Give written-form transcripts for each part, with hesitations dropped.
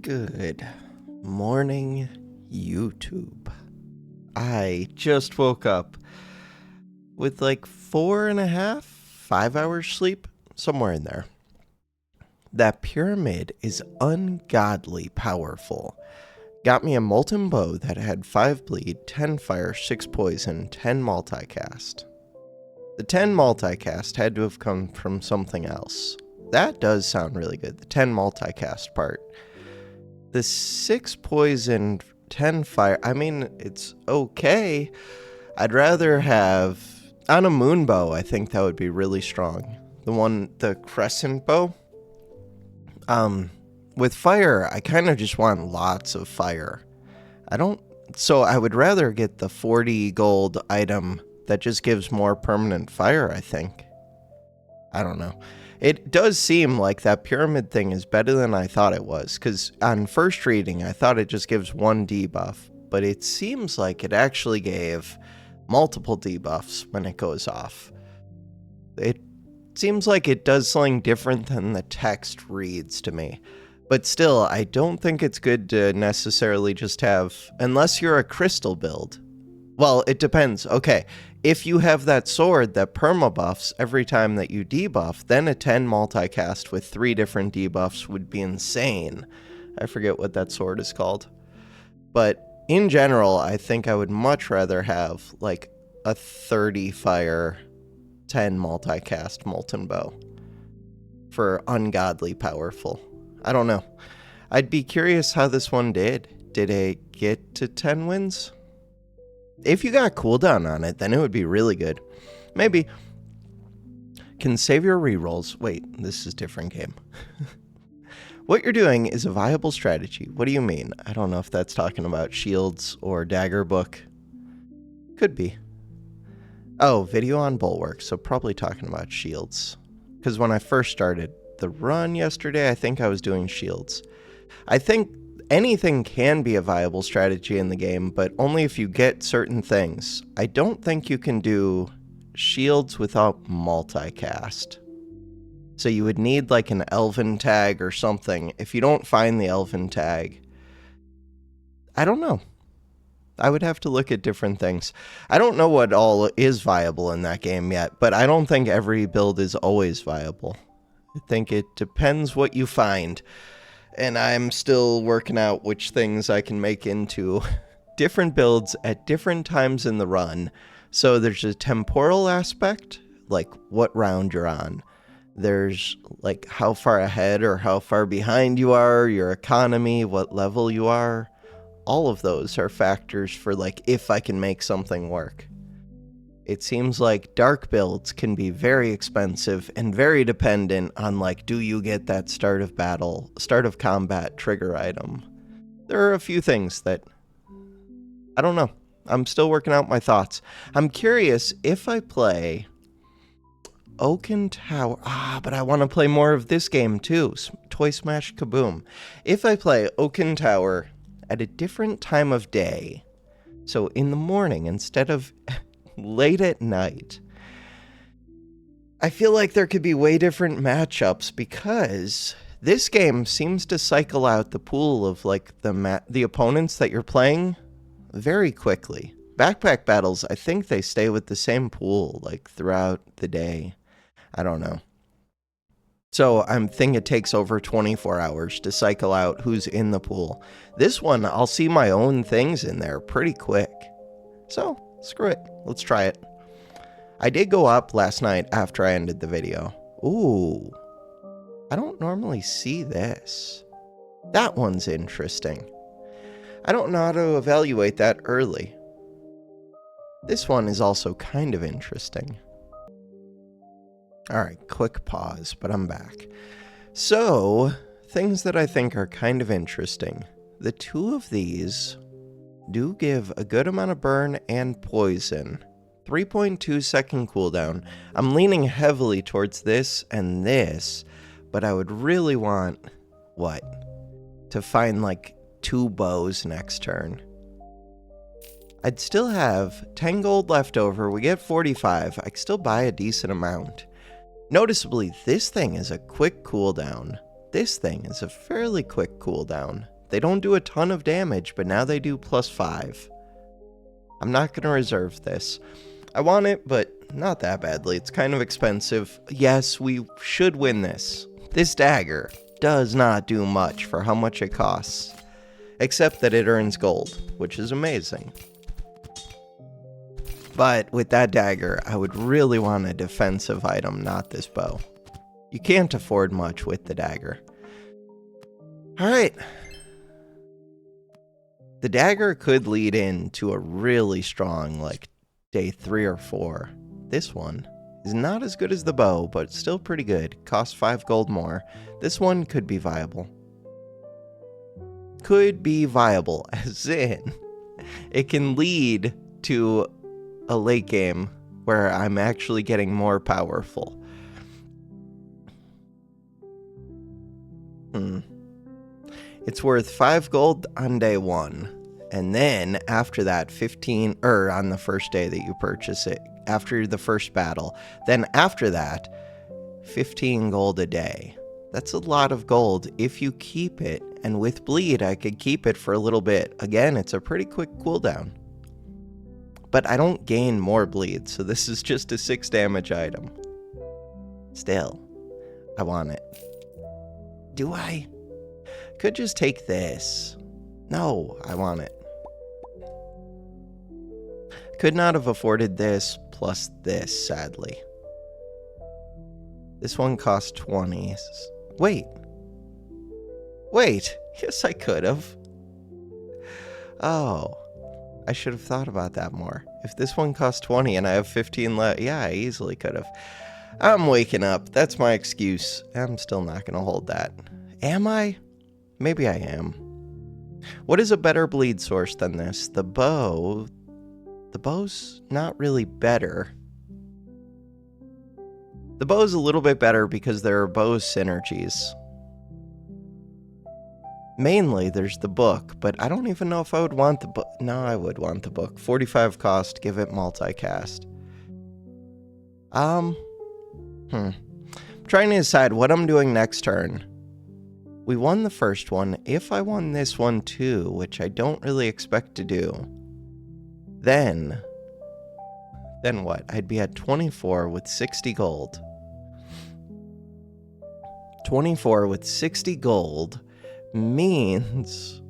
Good morning, YouTube. I just woke up with like 4.5, 5 hours sleep, somewhere in there. That pyramid is ungodly powerful. Got me a molten bow that had 5 bleed, 10 fire, 6 poison, 10 multicast. The 10 multicast had to have come from something else. That does sound really good, the 10 multicast part. The 6 poison, 10 fire, I mean, it's okay. I'd rather have, on a moon bow, I think that would be really strong. The crescent bow. With fire, I kind of just want lots of fire. So I would rather get the 40 gold item that just gives more permanent fire, I think. I don't know. It does seem like that pyramid thing is better than I thought it was, because on first reading, I thought it just gives one debuff, but it seems like it actually gave multiple debuffs when it goes off. It seems like it does something different than the text reads to me. But still, I don't think it's good to necessarily just have, unless you're a crystal build. Well, it depends. Okay, if you have that sword that permabuffs every time that you debuff, then a 10 multicast with 3 different debuffs would be insane. I forget what that sword is called. But in general, I think I would much rather have like a 30 fire, 10 multicast molten bow for ungodly powerful. I don't know. I'd be curious how this one did. Did it get to 10 wins? If you got cooldown on it, then it would be really good. Maybe. Can save your rerolls. Wait, this is a different game. What you're doing is a viable strategy. What do you mean? I don't know if that's talking about shields or dagger book. Could be. Oh, video on bulwark, so probably talking about shields. Because when I first started the run yesterday, I think I was doing shields. I think anything can be a viable strategy in the game, but only if you get certain things. I don't think you can do shields without multicast. So you would need like an elven tag or something. If you don't find the elven tag, I don't know. I would have to look at different things. I don't know what all is viable in that game yet, but I don't think every build is always viable. I think it depends what you find. And I'm still working out which things I can make into different builds at different times in the run. So there's a temporal aspect, like what round you're on. There's like how far ahead or how far behind you are, your economy, what level you are. All of those are factors for like if I can make something work. It seems like dark builds can be very expensive and very dependent on like, do you get that start of combat trigger item? There are a few things that, I don't know. I'm still working out my thoughts. I'm curious if I play Oaken Tower. But I want to play more of this game too. Toy Smash Kaboom. If I play Oaken Tower at a different time of day, so in the morning instead of late at night, I feel like there could be way different matchups because this game seems to cycle out the pool of like the opponents that you're playing very quickly. Backpack battles, I think they stay with the same pool like throughout the day. I don't know. So I'm thinking it takes over 24 hours to cycle out who's in the pool. This one, I'll see my own things in there pretty quick. So screw it. Let's try it. I did go up last night after I ended the video. Ooh. I don't normally see this. That one's interesting. I don't know how to evaluate that early. This one is also kind of interesting. Alright, quick pause, but I'm back. So, things that I think are kind of interesting. The 2 of these do give a good amount of burn and poison. 3.2 second cooldown. I'm leaning heavily towards this and this, but I would really want, to find like 2 bows next turn. I'd still have 10 gold left over. We get 45. I could still buy a decent amount. Noticeably, this thing is a quick cooldown. This thing is a fairly quick cooldown. They don't do a ton of damage, but now they do +5. I'm not going to reserve this. I want it, but not that badly. It's kind of expensive. Yes, we should win this. This dagger does not do much for how much it costs, except that it earns gold, which is amazing. But with that dagger, I would really want a defensive item, not this bow. You can't afford much with the dagger. Alright. The dagger could lead into a really strong, like, day 3 or 4. This one is not as good as the bow, but still pretty good. Costs 5 gold more. This one could be viable. Could be viable, as in, it can lead to a late game where I'm actually getting more powerful. It's worth 5 gold on day 1. And then after that, 15, on the first day that you purchase it, after the first battle. Then after that, 15 gold a day. That's a lot of gold if you keep it. And with bleed, I could keep it for a little bit. Again, it's a pretty quick cooldown. But I don't gain more bleed, so this is just a 6 damage item. Still, I want it. Do I? Could just take this. No, I want it. Could not have afforded this plus this, sadly. This one cost 20. Wait. Yes, I could have. Oh. I should have thought about that more. If this one cost 20 and I have 15 left, yeah, I easily could have. I'm waking up. That's my excuse. I'm still not going to hold that. Am I? Maybe I am. What is a better bleed source than this? The bow. The bow's not really better. The bow's a little bit better because there are bow synergies. Mainly, there's the book, but I don't even know if I would want the book. No, I would want the book. 45 cost, give it multicast. I'm trying to decide what I'm doing next turn. We won the first one. If I won this one too, which I don't really expect to do, then what? I'd be at 24 with 60 gold. 24 with 60 gold means...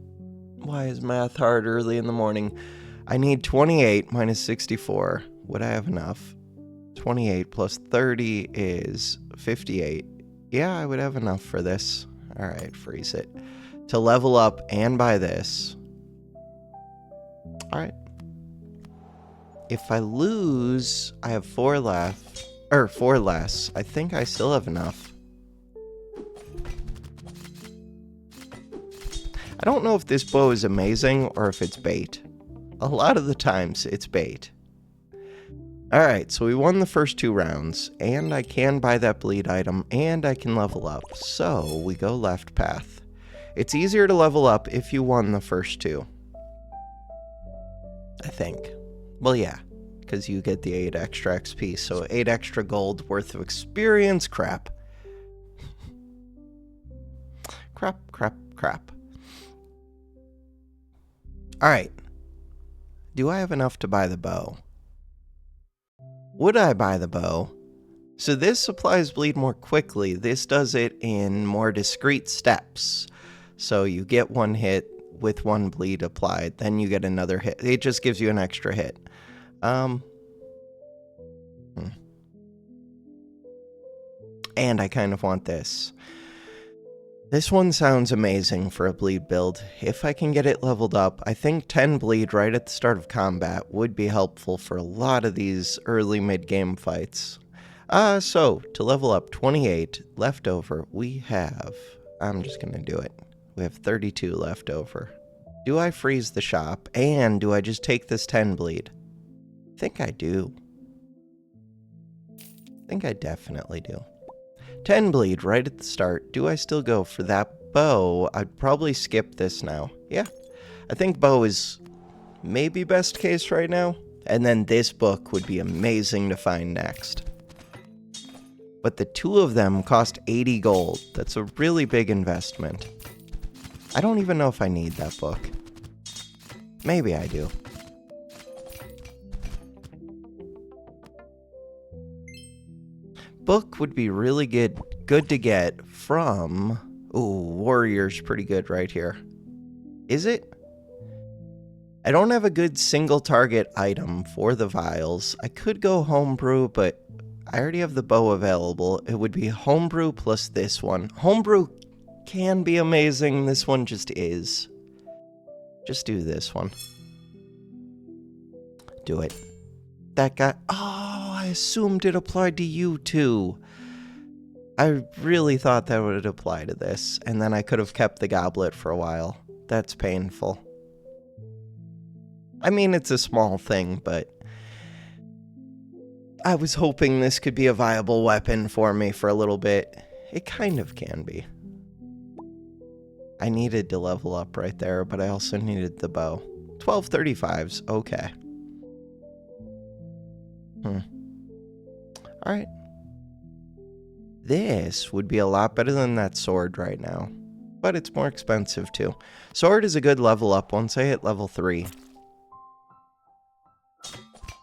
Why is math hard early in the morning? I need 28 minus 64. Would I have enough? 28 plus 30 is 58. Yeah, I would have enough for this. Alright, freeze it. To level up and buy this. Alright. If I lose, I have 4 left. 4 less. I think I still have enough. I don't know if this bow is amazing or if it's bait. A lot of the times, it's bait. Alright, so we won the first 2 rounds, and I can buy that bleed item, and I can level up. So, we go left path. It's easier to level up if you won the first 2. I think. Well, yeah, because you get the 8 extra XP, so 8 extra gold worth of experience. Crap. Crap. Alright. Do I have enough to buy the bow? Would I buy the bow? So this applies bleed more quickly. This does it in more discrete steps. So you get 1 hit with 1 bleed applied, then you get another hit. It just gives you an extra hit. And I kind of want this. This one sounds amazing for a bleed build. If I can get it leveled up, I think 10 bleed right at the start of combat would be helpful for a lot of these early mid-game fights. So, to level up 28 left over, we have... I'm just gonna do it. We have 32 left over. Do I freeze the shop, and do I just take this 10 bleed? I think I do. I think I definitely do. 10 bleed right at the start. Do I still go for that bow? I'd probably skip this now. Yeah. I think bow is maybe best case right now. And then this book would be amazing to find next. But the two of them cost 80 gold. That's a really big investment. I don't even know if I need that book. Maybe I do. Book would be really good to get from... Ooh, Warrior's pretty good right here. Is it? I don't have a good single target item for the vials. I could go homebrew, but I already have the bow available. It would be homebrew plus this one. Homebrew can be amazing. This one just is. Just do this one. Do it. That guy... Oh, I assumed it applied to you too. I really thought that would apply to this, and then I could have kept the goblet for a while. That's painful. I mean, it's a small thing, but I was hoping this could be a viable weapon for me for a little bit. It kind of can be. I needed to level up right there, but I also needed the bow. 1235s, okay. Alright. This would be a lot better than that sword right now. But it's more expensive too. Sword is a good level up once I hit level 3.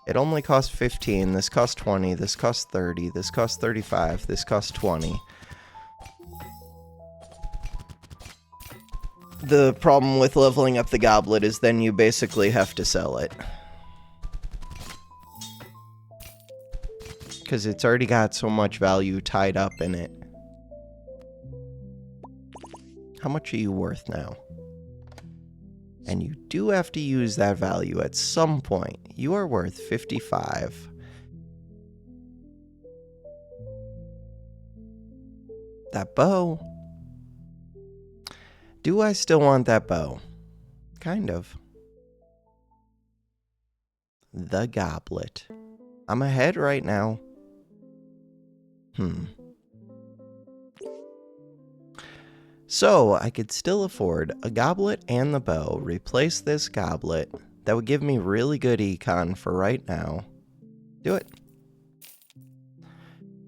It only costs 15, this costs 20, this costs 30, this costs 35, this costs 20. The problem with leveling up the goblet is then you basically have to sell it. Because it's already got so much value tied up in it. How much are you worth now? And you do have to use that value at some point. You are worth 55. That bow. Do I still want that bow? Kind of. The goblet. I'm ahead right now. So, I could still afford a goblet and the bow, replace this goblet. That would give me really good econ for right now. Do it.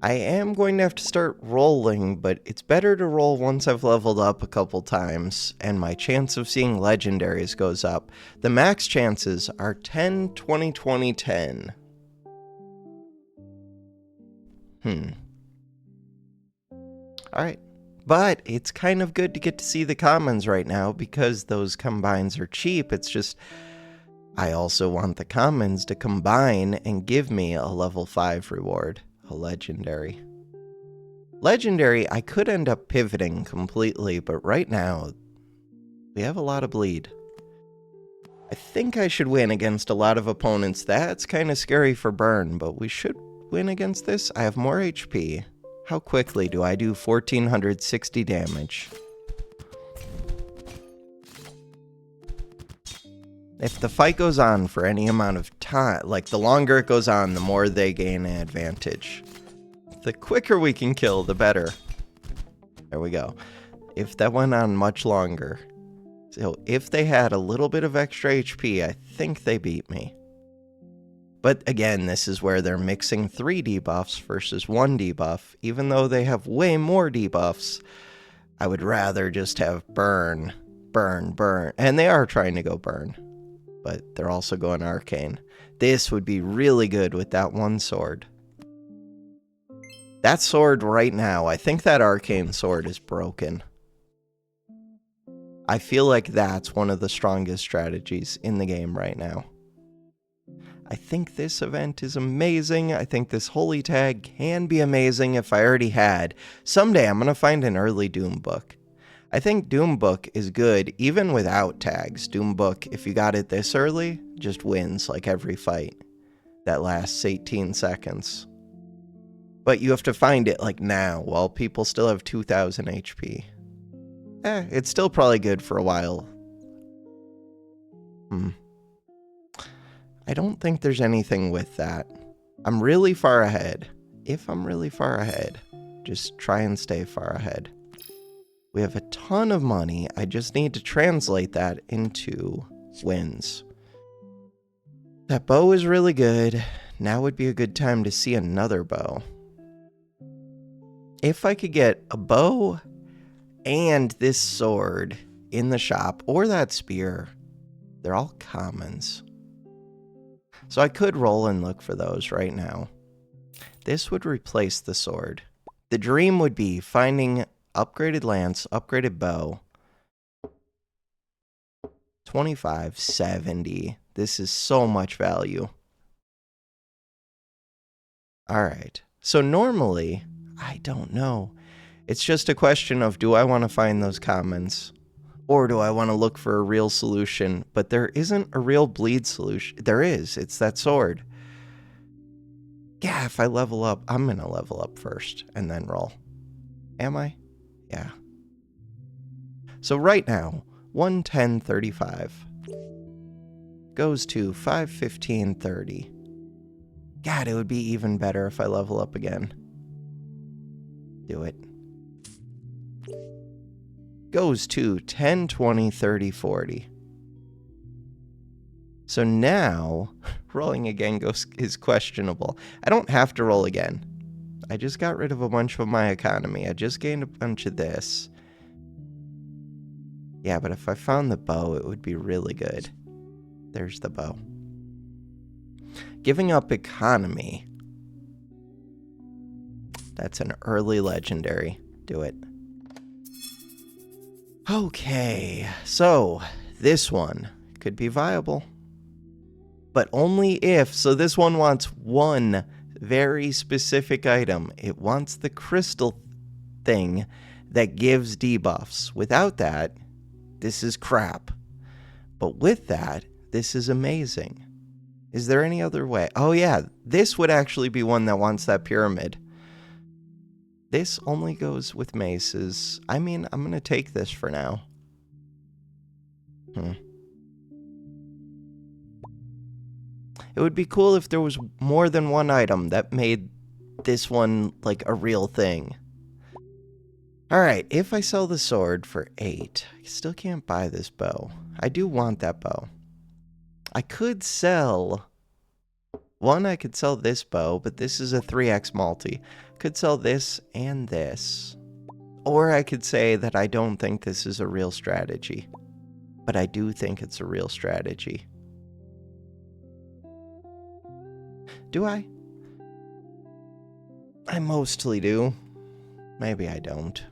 I am going to have to start rolling, but it's better to roll once I've leveled up a couple times, and my chance of seeing legendaries goes up. The max chances are 10, 20, 20, 10. Alright. But it's kind of good to get to see the commons right now because those combines are cheap. It's just, I also want the commons to combine and give me a level 5 reward, a legendary. Legendary, I could end up pivoting completely, but right now, we have a lot of bleed. I think I should win against a lot of opponents. That's kind of scary for burn, but we should win against this. I have more HP. How quickly do I do 1460 damage? If the fight goes on for any amount of time, like the longer it goes on, the more they gain an advantage. The quicker we can kill, the better. There we go. If that went on much longer. So if they had a little bit of extra HP, I think they beat me. But again, this is where they're mixing 3 debuffs versus 1 debuff. Even though they have way more debuffs, I would rather just have burn, burn, burn. And they are trying to go burn, but they're also going arcane. This would be really good with that one sword. That sword right now, I think that arcane sword is broken. I feel like that's one of the strongest strategies in the game right now. I think this event is amazing. I think this holy tag can be amazing if I already had. Someday I'm going to find an early Doom book. I think Doom book is good even without tags. Doom book, if you got it this early, just wins like every fight. That lasts 18 seconds. But you have to find it like now while people still have 2000 HP. It's still probably good for a while. I don't think there's anything with that. I'm really far ahead. If I'm really far ahead, just try and stay far ahead. We have a ton of money. I just need to translate that into wins. That bow is really good. Now would be a good time to see another bow. If I could get a bow and this sword in the shop, or that spear, they're all commons. So I could roll and look for those right now. This would replace the sword. The dream would be finding upgraded lance, upgraded bow. 25, 70. This is so much value. All right. So normally, I don't know. It's just a question of, do I want to find those commons? Or do I want to look for a real solution? But there isn't a real bleed solution. There is. It's that sword. Yeah, if I level up, I'm going to level up first and then roll. Am I? Yeah. So right now, 110.35 goes to 515.30. God, it would be even better if I level up again. Do it. Goes to 10, 20, 30, 40. So now, rolling again is questionable. I don't have to roll again. I just got rid of a bunch of my economy. I just gained a bunch of this. Yeah, but if I found the bow, it would be really good. There's the bow. Giving up economy. That's an early legendary. Do it. Okay, so this one could be viable. But only if, so this one wants one very specific item. It wants the crystal thing that gives debuffs. Without that, this is crap. But with that, this is amazing. Is there any other way? Oh yeah, this would actually be one that wants that pyramid. This only goes with maces. I mean, I'm going to take this for now. It would be cool if there was more than one item that made this one like a real thing. Alright, if I sell the sword for 8, I still can't buy this bow. I do want that bow. I could sell... I could sell this bow, but this is a 3x multi. Could sell this and this. Or I could say that I don't think this is a real strategy. But I do think it's a real strategy. Do I? I mostly do. Maybe I don't.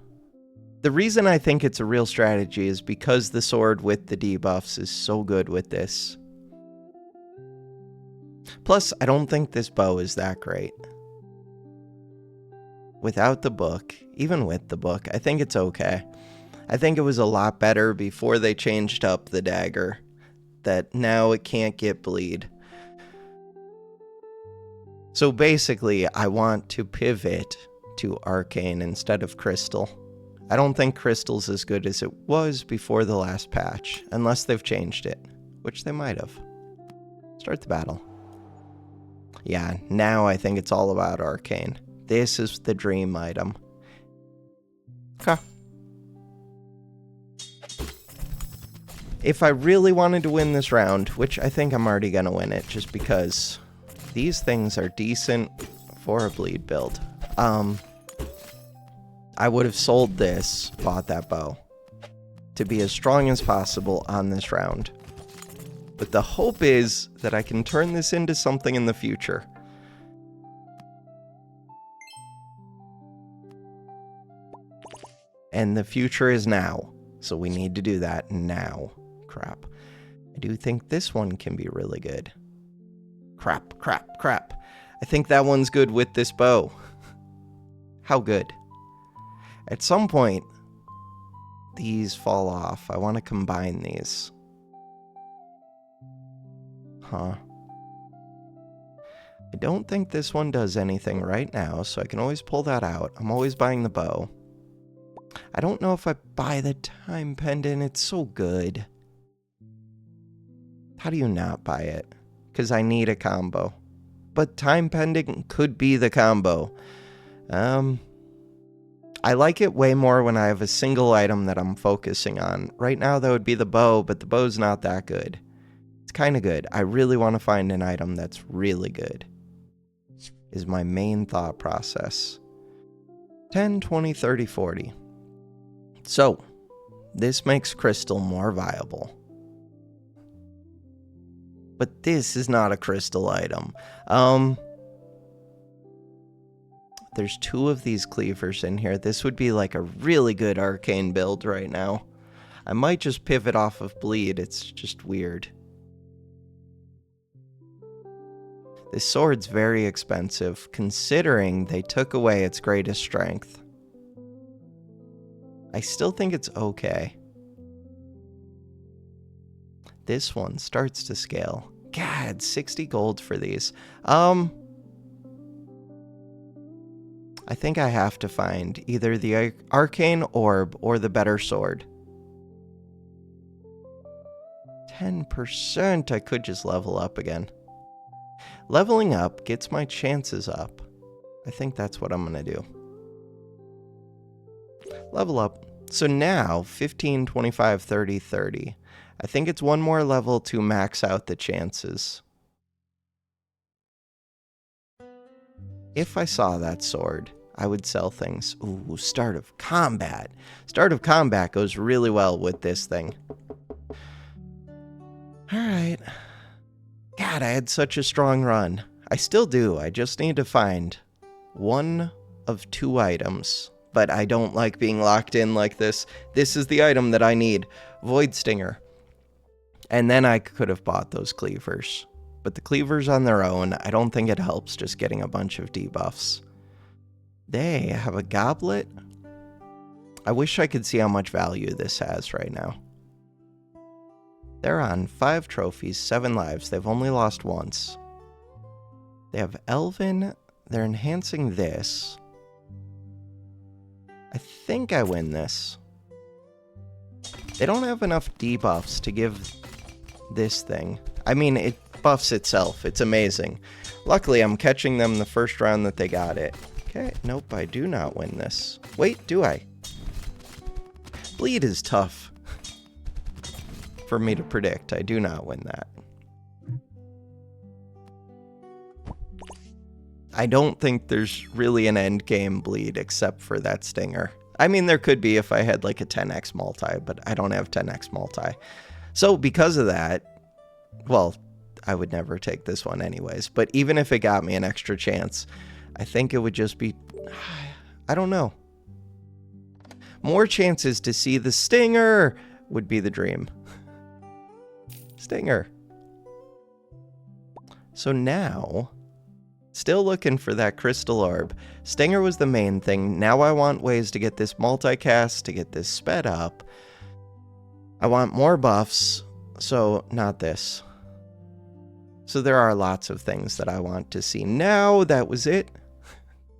The reason I think it's a real strategy is because the sword with the debuffs is so good with this. Plus, I don't think this bow is that great. Without the book, even with the book, I think it's okay. I think it was a lot better before they changed up the dagger. That now it can't get bleed. So basically, I want to pivot to Arcane instead of Crystal. I don't think Crystal's as good as it was before the last patch, unless they've changed it, which they might have. Start the battle. Yeah, now I think it's all about Arcane. This is the dream item. Okay. If I really wanted to win this round, which I think I'm already going to win it, just because these things are decent for a bleed build. I would have sold this, bought that bow, to be as strong as possible on this round. But the hope is that I can turn this into something in the future. And the future is now, so we need to do that now. Crap. I do think this one can be really good. Crap. I think that one's good with this bow. How good? At some point, these fall off. I want to combine these. Huh. I don't think this one does anything right now, so I can always pull that out. I'm always buying the bow. I don't know if I buy the time pendant. It's so good. How do you not buy it? Because I need a combo. But time pendant could be the combo. I like it way more when I have a single item that I'm focusing on. Right now, that would be the bow, but the bow's not that good. It's kind of good. I really want to find an item that's really good. Is my main thought process. 10, 20, 30, 40. So, this makes crystal more viable. But this is not a crystal item. There's 2 of these cleavers in here. This would be like a really good arcane build right now. I might just pivot off of bleed. It's just weird. This sword's very expensive, considering they took away its greatest strength. I still think it's okay. This one starts to scale. God, 60 gold for these. I think I have to find either the arcane orb or the better sword. 10%, I could just level up again. Leveling up gets my chances up. I think that's what I'm going to do. Level up. So now, 15, 25, 30, 30. I think it's one more level to max out the chances. If I saw that sword, I would sell things. Ooh, start of combat. Start of combat goes really well with this thing. Alright. God, I had such a strong run. I still do. I just need to find one of 2 items. But I don't like being locked in like this. This is the item that I need. Void Stinger. And then I could have bought those cleavers. But the cleavers on their own, I don't think it helps just getting a bunch of debuffs. They have a goblet. I wish I could see how much value this has right now. They're on 5 trophies, 7 lives. They've only lost once. They have Elven. They're enhancing this. I think I win this. They don't have enough debuffs to give this thing. I mean, it buffs itself. It's amazing. Luckily, I'm catching them the first round that they got it. Okay, nope, I do not win this. Wait, do I? Bleed is tough for me to predict. I do not win that. I don't think there's really an end game bleed except for that stinger. I mean, there could be if I had like a 10x multi, but I don't have 10x multi. So because of that, well, I would never take this one anyways. But even if it got me an extra chance, I think it would just be, I don't know. More chances to see the stinger would be the dream. Stinger. So now, still looking for that crystal orb. Stinger was the main thing. Now I want ways to get this multicast, to get this sped up. I want more buffs, so not this. So there are lots of things that I want to see. Now, that was it.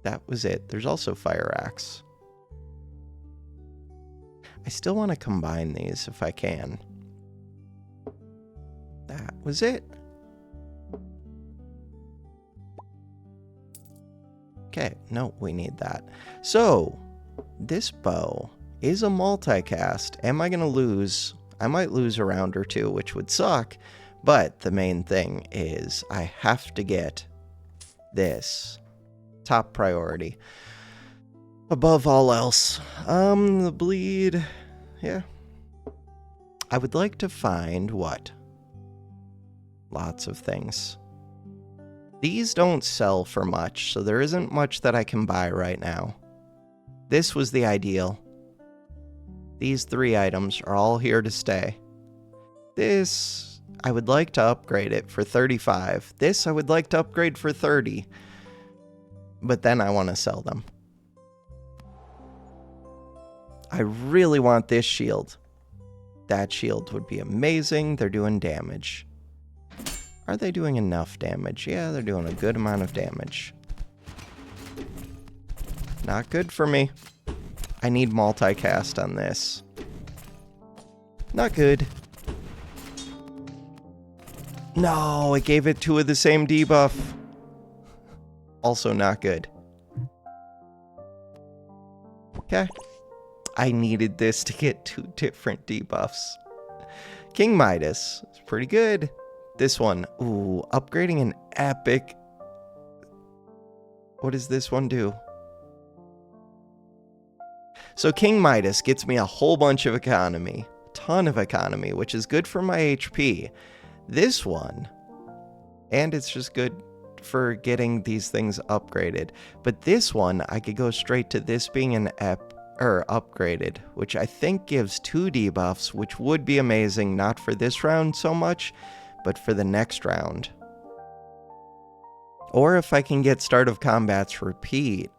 That was it. There's also Fire Axe. I still want to combine these if I can. That was it. Okay, no, we need that. So, this bow is a multicast. Am I going to lose? I might lose a round or 2, which would suck. But the main thing is I have to get this. Top priority. Above all else. The bleed. Yeah. I would like to find what? Lots of things. These don't sell for much, so there isn't much that I can buy right now. This was the ideal. These 3 items are all here to stay. This, I would like to upgrade it for 35. This, I would like to upgrade for 30. But then I want to sell them. I really want this shield. That shield would be amazing. They're doing damage. Are they doing enough damage? Yeah, they're doing a good amount of damage. Not good for me. I need multicast on this. Not good. No, it gave it 2 of the same debuff. Also not good. Okay. I needed this to get 2 different debuffs. King Midas is pretty good. This one, ooh, upgrading an epic. What does this one do? So King Midas gets me a whole bunch of economy. Ton of economy, which is good for my HP. This one, and it's just good for getting these things upgraded. But this one, I could go straight to this being an upgraded, which I think gives 2 debuffs, which would be amazing, not for this round so much, but for the next round. Or if I can get start of combats repeat,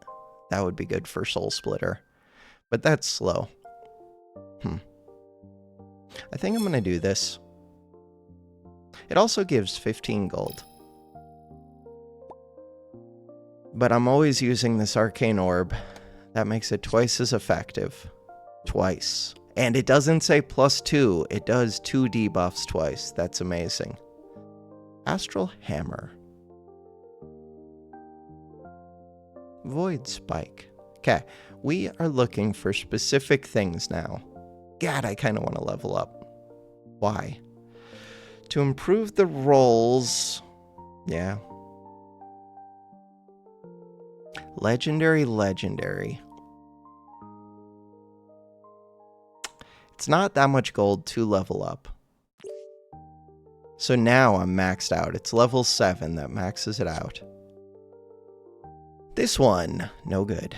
that would be good for Soul Splitter. But that's slow. I think I'm going to do this. It also gives 15 gold. But I'm always using this Arcane Orb. That makes it twice as effective. Twice. And it doesn't say +2. It does 2 debuffs twice. That's amazing. Astral Hammer. Void Spike. Okay, we are looking for specific things now. God, I kind of want to level up. Why? To improve the rolls. Yeah. Legendary. It's not that much gold to level up. So now I'm maxed out. It's level 7 that maxes it out. This one, no good.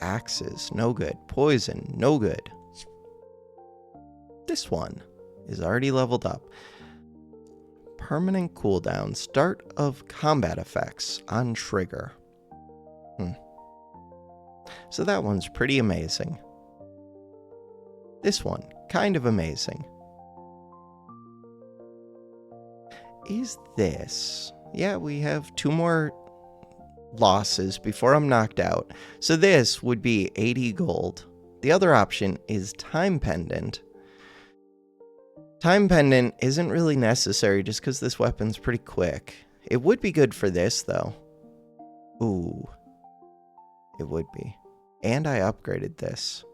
Axes, no good. Poison, no good. This one is already leveled up. Permanent cooldown. Start of combat effects on trigger. So that one's pretty amazing. This one, kind of amazing. Is this... Yeah, we have 2 more losses before I'm knocked out. So this would be 80 gold. The other option is Time Pendant. Time Pendant isn't really necessary just because this weapon's pretty quick. It would be good for this, though. Ooh. It would be. And I upgraded this.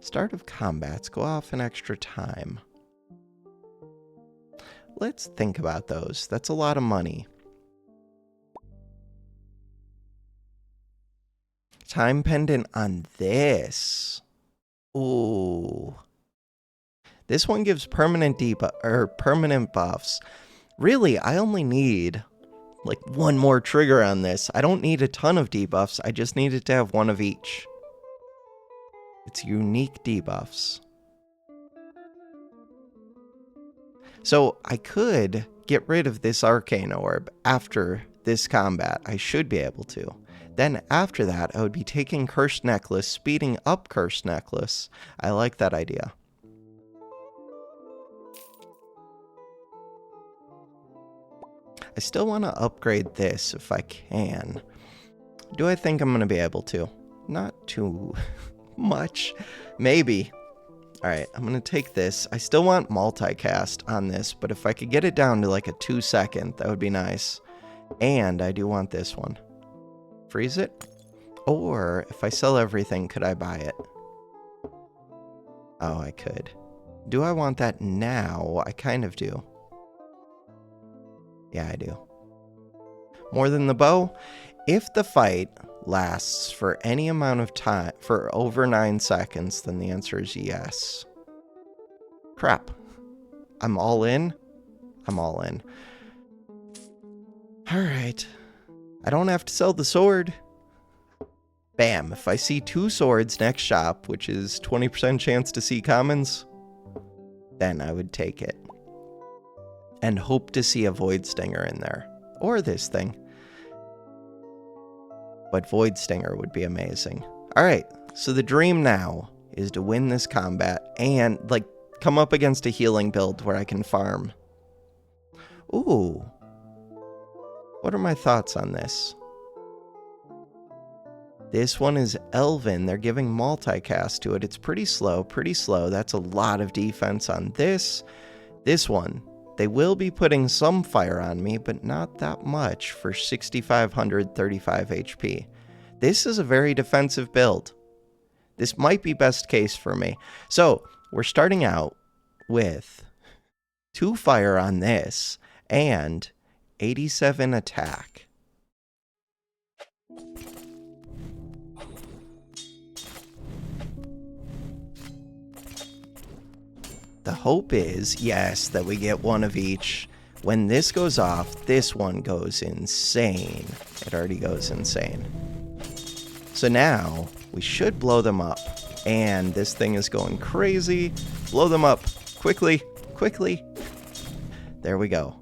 Start of combats. Go off an extra time. Let's think about those. That's a lot of money. Time Pendant on this. Ooh. This one gives permanent buffs. Really, I only need like 1 more trigger on this. I don't need a ton of debuffs. I just needed to have 1 of each. It's unique debuffs. So I could get rid of this Arcane Orb after this combat. I should be able to. Then after that, I would be taking Cursed Necklace, speeding up Cursed Necklace. I like that idea. I still want to upgrade this if I can. Do I think I'm going to be able to? Not too much. Maybe. Alright, I'm going to take this. I still want multicast on this, but if I could get it down to like a 2-second, that would be nice. And I do want this one. Freeze it? Or if I sell everything, could I buy it? Oh, I could. Do I want that now? I kind of do. Yeah, I do. More than the bow? If the fight lasts for any amount of time, for over 9 seconds, then the answer is yes. Crap. I'm all in? I'm all in. Alright. I don't have to sell the sword. Bam. If I see 2 swords next shop, which is 20% chance to see commons, then I would take it. And hope to see a Void Stinger in there. Or this thing. But Void Stinger would be amazing. Alright, so the dream now is to win this combat and, like, come up against a healing build where I can farm. Ooh. What are my thoughts on this? This one is Elven. They're giving multicast to it. It's pretty slow, pretty slow. That's a lot of defense on this. This one. They will be putting some fire on me, but not that much for 6,535 HP. This is a very defensive build. This might be best case for me. So, we're starting out with 2 fire on this and 87 attack. the hope is, yes, that we get one of each. When this goes off, this one goes insane. It already goes insane. So now, we should blow them up. And this thing is going crazy. Blow them up. Quickly. Quickly. There we go.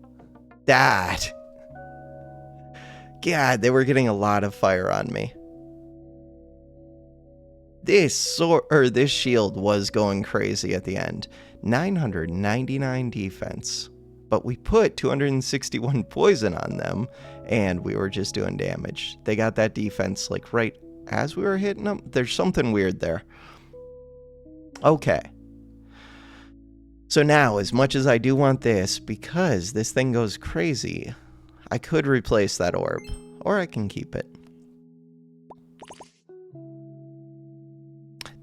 That. God, they were getting a lot of fire on me. This shield was going crazy at the end. 999 defense. But we put 261 poison on them, and we were just doing damage. They got that defense, like, right as we were hitting them. There's something weird there. Okay. So now, as much as I do want this, because this thing goes crazy, I could replace that orb, or I can keep it.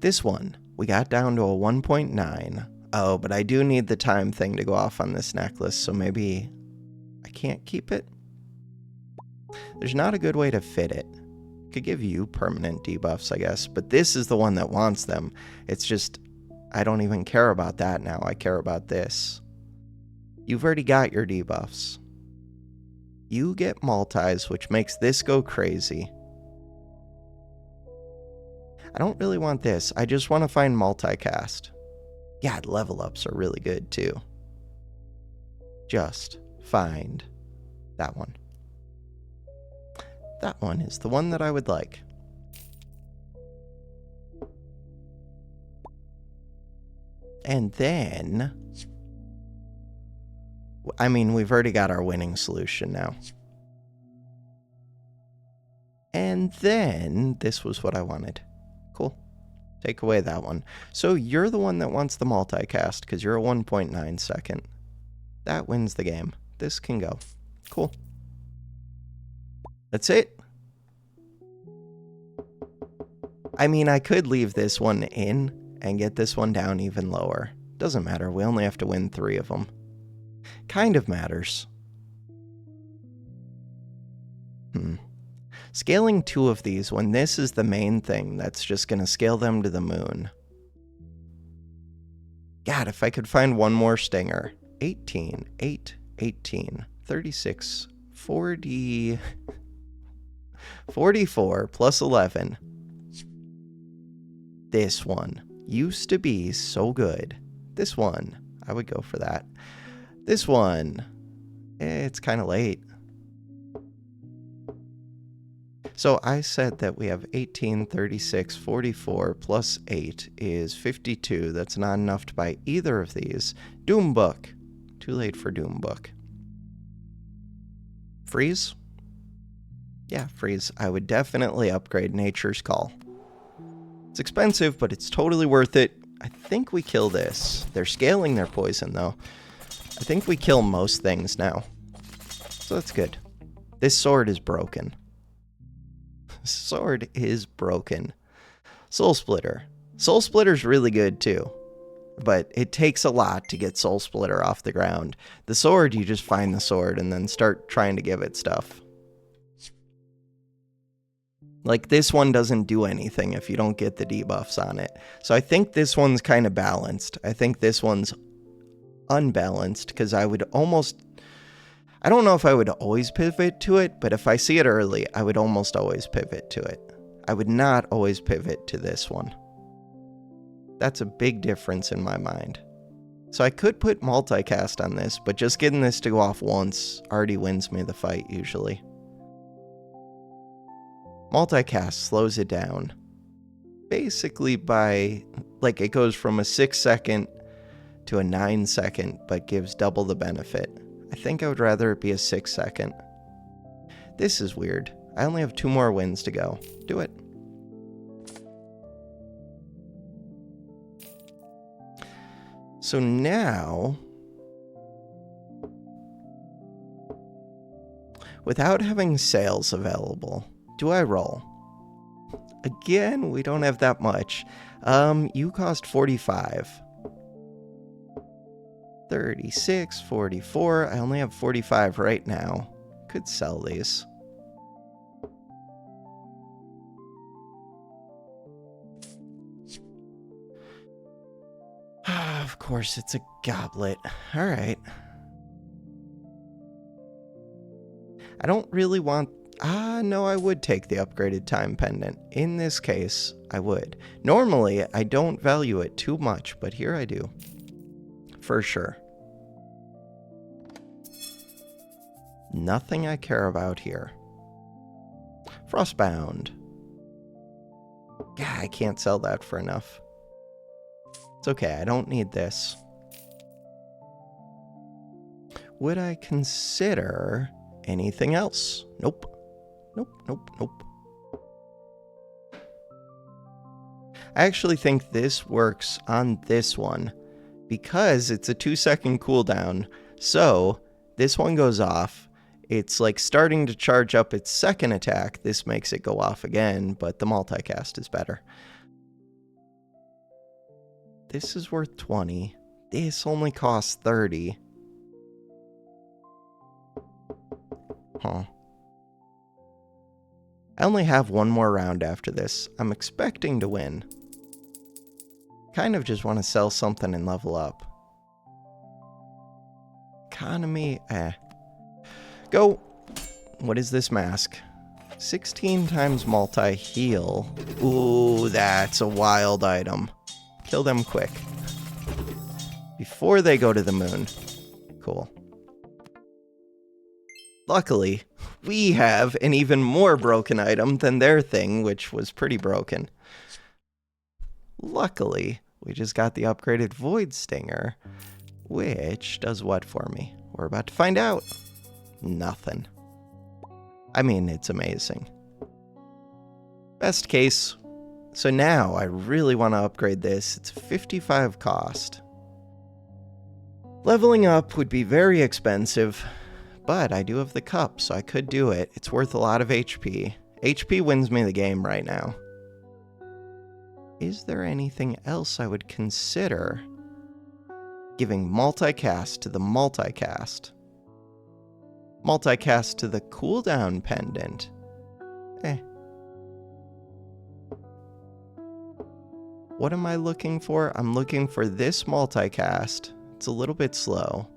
This one, we got down to a 1.9. Oh, but I do need the time thing to go off on this necklace, so maybe I can't keep it? There's not a good way to fit it. Could give you permanent debuffs, I guess, but this is the one that wants them. It's just, I don't even care about that now. I care about this. You've already got your debuffs. You get multis, which makes this go crazy. I don't really want this. I just want to find multicast. Yeah, level ups are really good too. Just find that one. That one is the one that I would like. And then, I mean, we've already got our winning solution now. And then, this was what I wanted. Cool. Take away that one. So you're the one that wants the multicast, because you're a 1.9 second. That wins the game. This can go. Cool. That's it. I mean, I could leave this one in and get this one down even lower. Doesn't matter. We only have to win 3 of them. Kind of matters. Scaling 2 of these when this is the main thing that's just going to scale them to the moon. God, if I could find one more stinger. 18, 8, 18, 36, 40, 44 plus 11. This one used to be so good. This one, I would go for that. This one, it's kind of late. So I said that we have 18, 36, 44 plus 8 is 52. That's not enough to buy either of these. Doom Book. Too late for Doom Book. Freeze? Yeah, freeze. I would definitely upgrade Nature's Call. It's expensive, but it's totally worth it. I think we kill this. They're scaling their poison, though. I think we kill most things now. So that's good. This sword is broken. Sword is broken. Soul Splitter. Soul Splitter's really good too, but it takes a lot to get Soul Splitter off the ground. The sword, you just find the sword and then start trying to give it stuff. Like, this one doesn't do anything if you don't get the debuffs on it. So I think this one's kind of balanced. I think this one's unbalanced, because I would almost... I don't know if I would always pivot to it, but if I see it early, I would almost always pivot to it. I would not always pivot to this one. That's a big difference in my mind. So I could put multicast on this, but just getting this to go off once already wins me the fight, usually. Multicast slows it down. Basically by, like, it goes from a 6-second to a 9-second, but gives double the benefit. I think I would rather it be a 6-second. This is weird. I only have 2 more wins to go. Do it. So now, without having sales available, do I roll? Again, we don't have that much. You cost 45. 36, 44. I only have 45 right now. Could sell these. Of course, it's a goblet. Alright. I don't really want... no, I would take the upgraded time pendant. In this case, I would. Normally, I don't value it too much, but here I do. For sure. Nothing I care about here. Frostbound. Yeah, I can't sell that for enough. It's okay, I don't need this. Would I consider anything else? Nope. Nope. I actually think this works on this one because it's a 2-second cooldown. So this one goes off. It's like starting to charge up its second attack. This makes it go off again, but the multicast is better. This is worth 20. This only costs 30. Huh. I only have one more round after this. I'm expecting to win. Kind of just want to sell something and level up. Economy, Go. What is this mask? 16 times multi-heal. Ooh, that's a wild item. Kill them quick. Before they go to the moon. Cool. Luckily, we have an even more broken item than their thing, which was pretty broken. Luckily, we just got the upgraded Void Stinger, which does what for me? We're about to find out. Nothing. I mean, it's amazing. Best case. So now I really want to upgrade this. It's 55 cost. Leveling up would be very expensive, but I do have the cup, so I could do it. It's worth a lot of HP. HP wins me the game right now. Is there anything else I would consider giving multicast to the multicast? Multicast to the cooldown pendant. What am I looking for? I'm looking for this multicast. It's a little bit slow.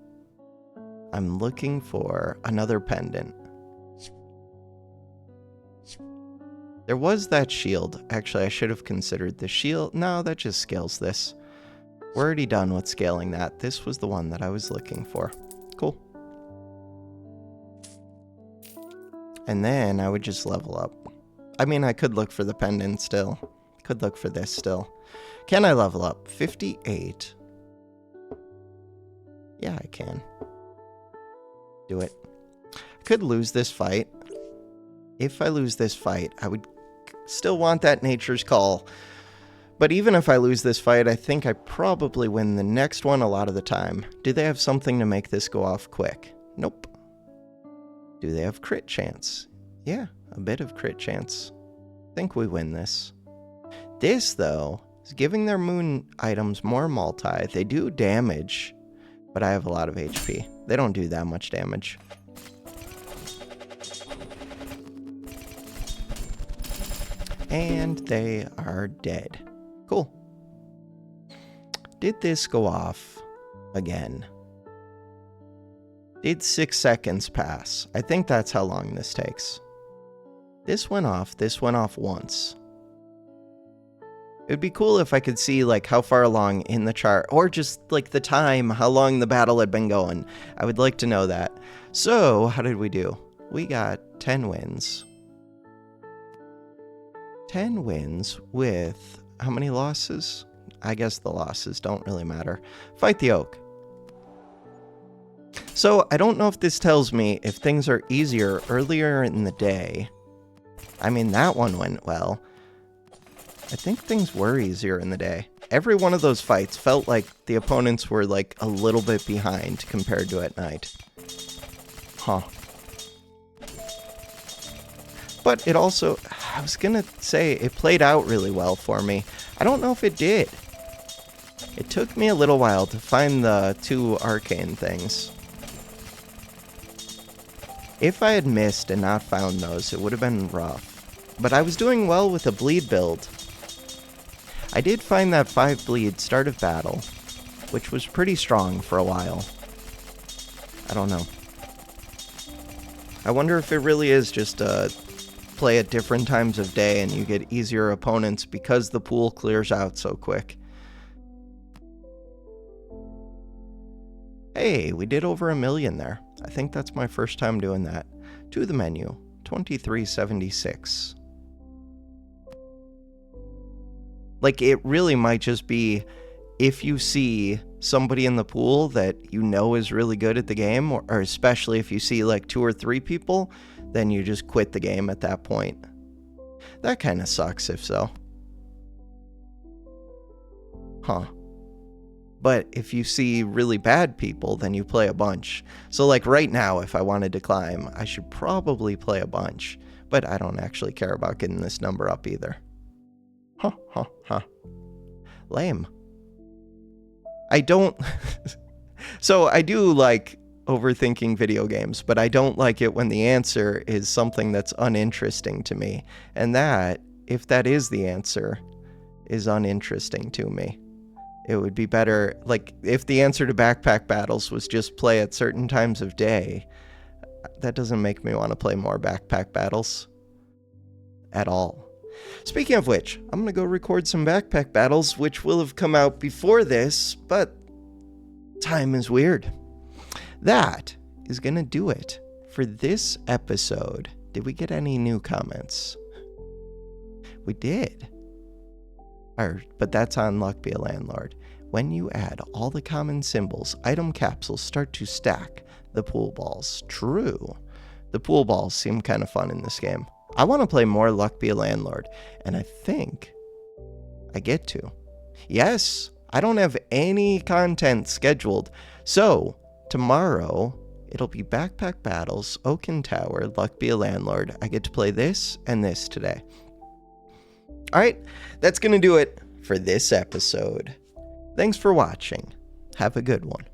I'm looking for another pendant. There was that shield. Actually, I should have considered the shield. No, that just scales this. We're already done with scaling that. This was the one that I was looking for. Cool. And then I would just level up. I mean, I could look for the pendant still. Could look for this still. Can I level up? 58. Yeah, I can. Do it. I could lose this fight. If I lose this fight, I would still want that Nature's Call. But even if I lose this fight, I think I probably win the next one a lot of the time. Do they have something to make this go off quick? Nope. Do they have crit chance? Yeah, a bit of crit chance. I think we win this. This, though, is giving their moon items more multi. They do damage, but I have a lot of HP. They don't do that much damage. And they are dead. Cool. Did this go off again? Did 6 seconds pass? I think that's how long this takes. This went off once. It'd be cool if I could see like how far along in the chart, or just like the time, how long the battle had been going. I would like to know that. So, how did we do? We got 10 wins. 10 wins with how many losses? I guess the losses don't really matter. Fight the Oak. So, I don't know if this tells me if things are easier earlier in the day. I mean, that one went well. I think things were easier in the day. Every one of those fights felt like the opponents were like a little bit behind compared to at night. Huh. But it also, I was gonna say, it played out really well for me. I don't know if it did. It took me a little while to find the 2 arcane things. If I had missed and not found those, it would have been rough. But I was doing well with a bleed build. I did find that 5 bleed start of battle. which was pretty strong for a while. I don't know. I wonder if it really is just play at different times of day and you get easier opponents because the pool clears out so quick. Hey, we did over 1 million there. I think that's my first time doing that. To the menu, 2376. Like, it really might just be if you see somebody in the pool that you know is really good at the game, or especially if you see like 2 or 3 people, then you just quit the game at that point. That kind of sucks if so. Huh. But if you see really bad people, then you play a bunch. So like right now, if I wanted to climb, I should probably play a bunch. But I don't actually care about getting this number up either. Huh. Lame. I don't... So I do like overthinking video games, but I don't like it when the answer is something that's uninteresting to me. And that, if that is the answer, is uninteresting to me. It would be better, like, if the answer to backpack battles was just play at certain times of day, that doesn't make me want to play more backpack battles at all. Speaking of which, I'm going to go record some backpack battles, which will have come out before this, but time is weird. That is going to do it for this episode. Did we get any new comments? We did. But that's on Luck Be a Landlord. When you add all the common symbols, item capsules start to stack the pool balls. True. The pool balls seem kind of fun in this game. I want to play more Luck Be a Landlord, and I think I get to. Yes, I don't have any content scheduled, so tomorrow it'll be Backpack Battles, Oaken Tower, Luck Be a Landlord. I get to play this and this today. Alright, that's going to do it for this episode. Thanks for watching. Have a good one.